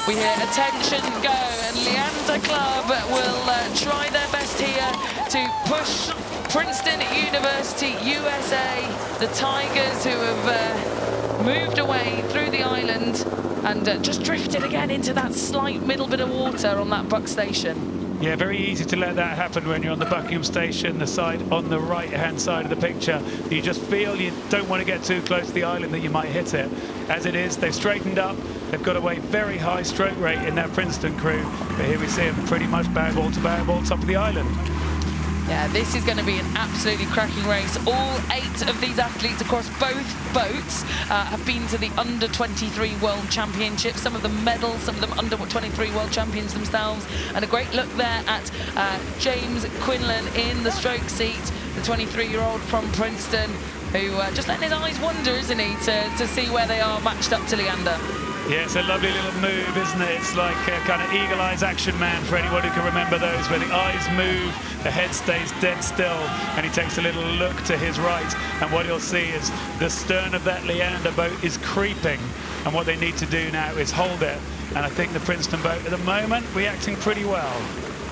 We hear attention go, and Leander Club will try their best here to push Princeton University, USA, the Tigers, who have moved away through the island and just drifted again into that slight middle bit of water on that Buck station. Yeah, very easy to let that happen when you're on the Buckingham Station, the side on the right-hand side of the picture. You just feel you don't want to get too close to the island that you might hit it. As it is, they've straightened up. They've got away very high stroke rate in that Princeton crew. But here we see them pretty much barrel to barrel, top of the island. Yeah, this is going to be an absolutely cracking race. All 8 of these athletes across both boats have been to the under-23 World Championships. Some of them medals, some of them under-23 World Champions themselves. And a great look there at James Quinlan in the stroke seat, the 23-year-old from Princeton, who just letting his eyes wander, isn't he, to see where they are matched up to Leander. Yeah, it's a lovely little move, isn't it? It's like a kind of Eagle Eyes Action Man for anyone who can remember those, where the eyes move, the head stays dead still, and he takes a little look to his right. And what you'll see is the stern of that Leander boat is creeping, and what they need to do now is hold it. And I think the Princeton boat at the moment reacting pretty well.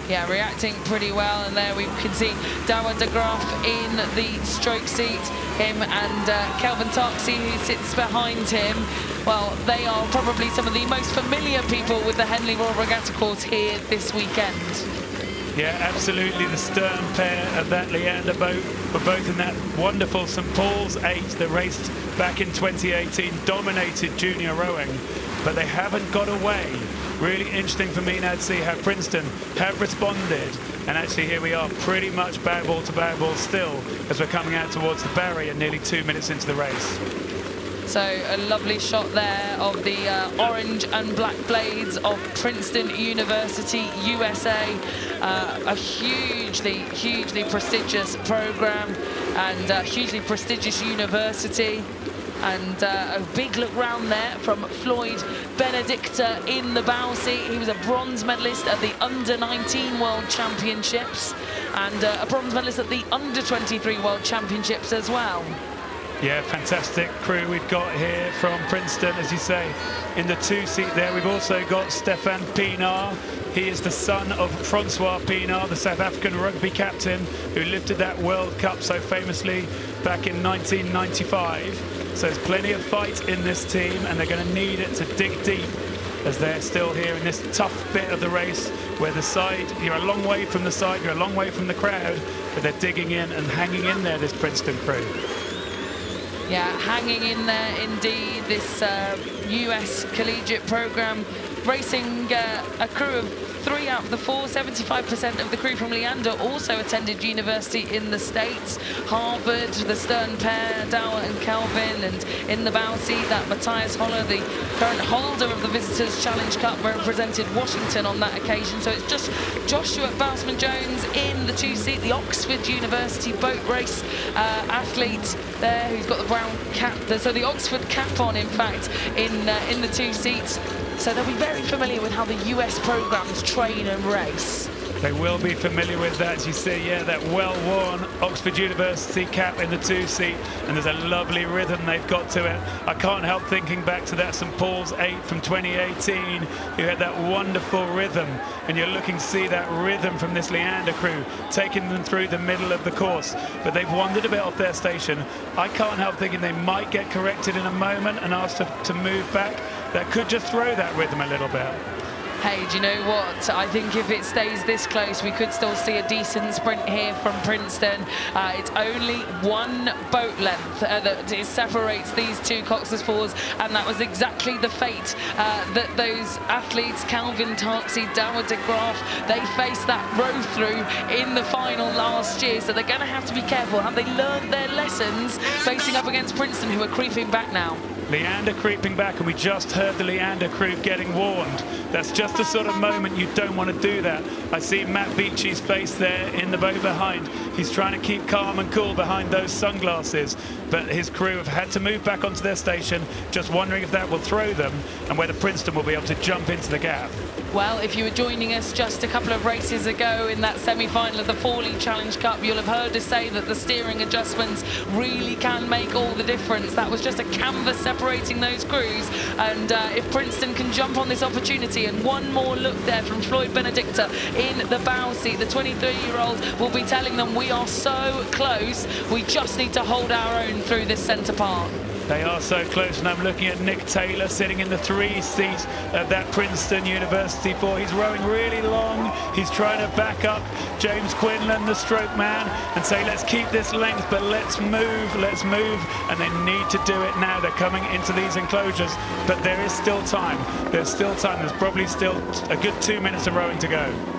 Yeah, reacting pretty well, and there we can see Douwe de Graaf in the stroke seat, him and Kelvin Tarksey, who sits behind him. Well, they are probably some of the most familiar people with the Henley Royal Regatta course here this weekend. Yeah, absolutely. The stern pair of that Leander boat were both in that wonderful St Paul's 8 that raced back in 2018, dominated junior rowing, but they haven't got away. Really interesting for me now to see how Princeton have responded. And actually here we are, pretty blue ball to ball still, as we're coming out towards the barrier nearly 2 minutes into the race. So a lovely shot there of the orange and black blades of Princeton University, USA. A hugely prestigious program and hugely prestigious university. And a big look round there from Floyd Benedicta in the bow seat. He was a bronze medalist at the Under-19 World Championships and a bronze medalist at the Under-23 World Championships as well. Yeah, fantastic crew we've got here from Princeton, as you say. In the 2 seat there, we've also got Stéphane Pienaar. He is the son of Francois Pienaar, the South African rugby captain who lifted that World Cup so famously back in 1995. So there's plenty of fight in this team, and they're going to need it to dig deep as they're still here in this tough bit of the race where the side, you're a long way from the side, you're a long way from the crowd, but they're digging in and hanging in there, this Princeton crew. Yeah, hanging in there indeed, this US collegiate program, racing a crew of 3 out of the 4, 75% of the crew from Leander also attended university in the States. Harvard, the stern pair, Douwe and Kelvin, and in the bow seat, that Matthias Holler, the current holder of the Visitors Challenge Cup, represented Washington on that occasion. So it's just Joshua Bousman-Jones in the 2 seat, the Oxford University boat race athlete there, who's got the brown cap, so the Oxford cap on, in fact, in the 2 seats. So they'll be very familiar with how the US programs train and race. They will be familiar with that, as you see, yeah, that well-worn Oxford University cap in the 2 seat, and there's a lovely rhythm they've got to it. I can't help thinking back to that St Paul's 8 from 2018, who had that wonderful rhythm, and you're looking to see that rhythm from this Leander crew, taking them through the middle of the course, but they've wandered a bit off their station. I can't help thinking they might get corrected in a moment and asked to move back. That could just throw that rhythm a little bit. Hey, do you know what? I think if it stays this close, we could still see a decent sprint here from Princeton. It's only 1 boat length that separates these 2 Cox's fours, and that was exactly the fate that those athletes, Kelvin Tarksey, Douwe de Graaf, they faced that row through in the final last year. So they're going to have to be careful. Have they learned their lessons facing up against Princeton, who are creeping back now? Leander creeping back, and we just heard the Leander crew getting warned. That's just the sort of moment you don't want to do that. I see Matt Beachy's face there in the boat behind. He's trying to keep calm and cool behind those sunglasses. but his crew have had to move back onto their station, just wondering if that will throw them and whether Princeton will be able to jump into the gap. Well, if you were joining us just a couple of races ago in that semi-final of the 4-League Challenge Cup, you'll have heard us say that the steering adjustments really can make all the difference. That was just a canvas separating those crews, and if Princeton can jump on this opportunity, and one more look there from Floyd Benedicta in the bow seat, the 23-year-old will be telling them we are so close, we just need to hold our own through this centre part. They are so close, and I'm looking at Nick Taylor sitting in the 3 seat of that Princeton University 4. He's rowing really long. He's trying to back up James Quinlan, the stroke man, and say, let's keep this length, but let's move, and they need to do it now. They're coming into these enclosures, but there is still time. There's still time. There's probably still a good 2 minutes of rowing to go.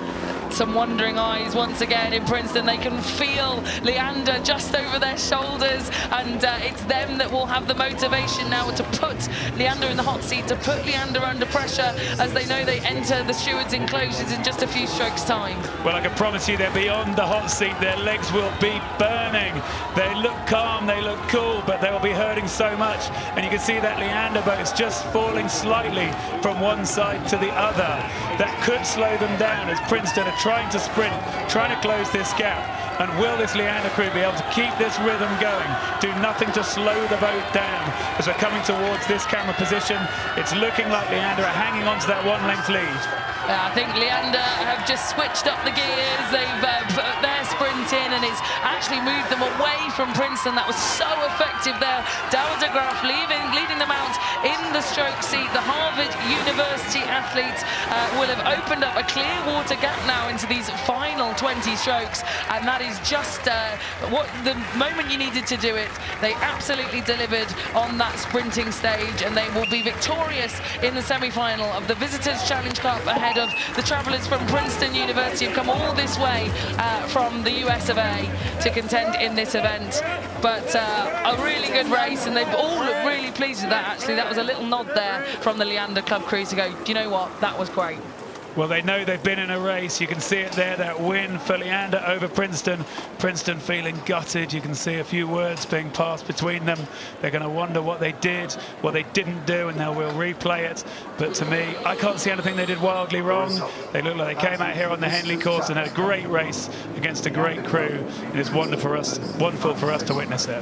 Some wondering eyes once again in Princeton. They can feel Leander just over their shoulders, and it's them that will have the motivation now to put Leander in the hot seat, to put Leander under pressure, as they know they enter the stewards' enclosures in just a few strokes' time. Well, I can promise you they're beyond the hot seat. Their legs will be burning. They look calm, they look cool, but they will be hurting so much. And you can see that Leander boat's just falling slightly from one side to the other. That could slow them down as Princeton are trying to sprint, trying to close this gap. And will this Leander crew be able to keep this rhythm going, do nothing to slow the boat down? As we're coming towards this camera position, it's looking like Leander are hanging on to that 1-length lead. I think Leander have just switched up the gears. They've put their sprint in, and it's actually moved them away from Princeton. That was so effective there. Darryl de Graaf leading them out in the stroke seat. The Harvard University athletes will have opened up a clear water gap now into these final 20 strokes, and that is just what the moment you needed to do it. They absolutely delivered on that sprinting stage, and they will be victorious in the semi-final of the Visitors Challenge Cup ahead of the travellers from Princeton University, who've come all this way from the US of A to contend in this event. But a really good race, and they've all looked really pleased with that. Actually, that was a little nod there from the Leander Club crew to go, do you know what, that was great. Well, they know they've been in a race. You can see it there, that win for Leander over Princeton. Princeton feeling gutted. You can see a few words being passed between them. They're going to wonder what they did, what they didn't do, and they will replay it. But to me, I can't see anything they did wildly wrong. They look like they came out here on the Henley course and had a great race against a great crew. And it's wonderful for us to witness it.